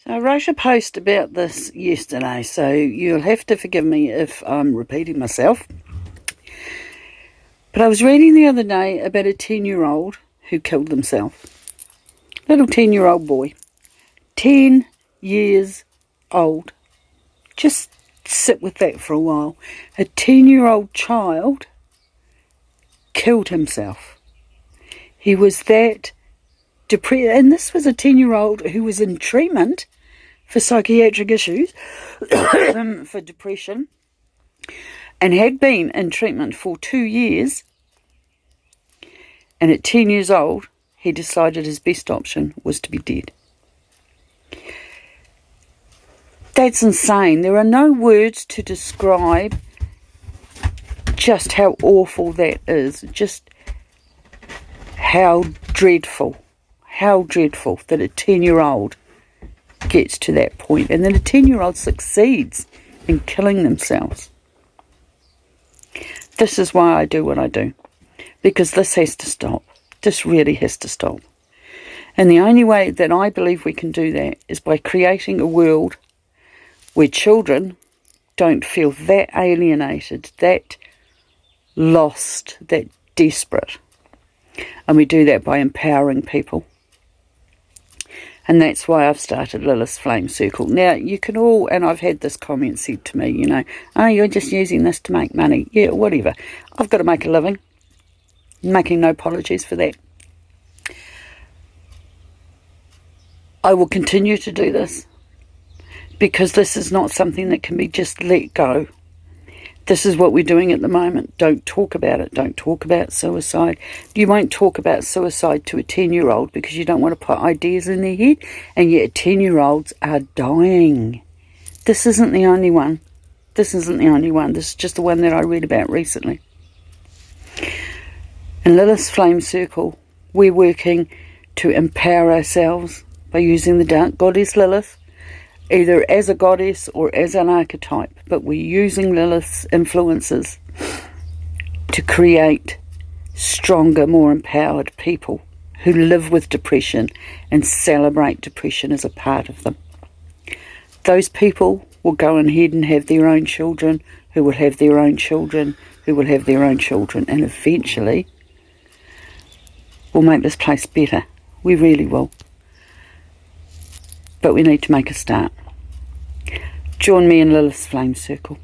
I wrote a post about this yesterday, so you'll have to forgive me if I'm repeating myself. But I was reading the other day about a 10-year-old who killed himself. Little 10-year-old boy. 10 years old. Just sit with that for a while. A 10-year-old child killed himself. He was that depressed, and this was a 10-year-old who was in treatment for psychiatric issues, for depression, and had been in treatment for 2 years, and at 10 years old, he decided his best option was to be dead. That's insane. There are no words to describe just how awful that is, just how dreadful that a 10-year-old gets to that point, and then a 10-year-old succeeds in killing themselves. This is why I do what I do, because this has to stop. This really has to stop. And the only way that I believe we can do that is by creating a world where children don't feel that alienated, that lost, that desperate. And we do that by empowering people. And that's why I've started Lilith's Flame Circle. Now, you can all, and I've had this comment said to me, oh, you're just using this to make money. Yeah, whatever. I've got to make a living. Making no apologies for that. I will continue to do this, because this is not something that can be just let go. This is what we're doing at the moment. Don't talk about it. Don't talk about suicide. You won't talk about suicide to a 10-year-old because you don't want to put ideas in their head, and yet 10-year-olds are dying. This isn't the only one. This isn't the only one. This is just the one that I read about recently. In Lilith's Flame Circle, we're working to empower ourselves by using the dark goddess Lilith, either as a goddess or as an archetype, but we're using Lilith's influences to create stronger, more empowered people who live with depression and celebrate depression as a part of them. Those people will go ahead and have their own children, who will have their own children, who will have their own children, and eventually we'll make this place better. We really will. But we need to make a start. Join me in Lilith's Flame Circle.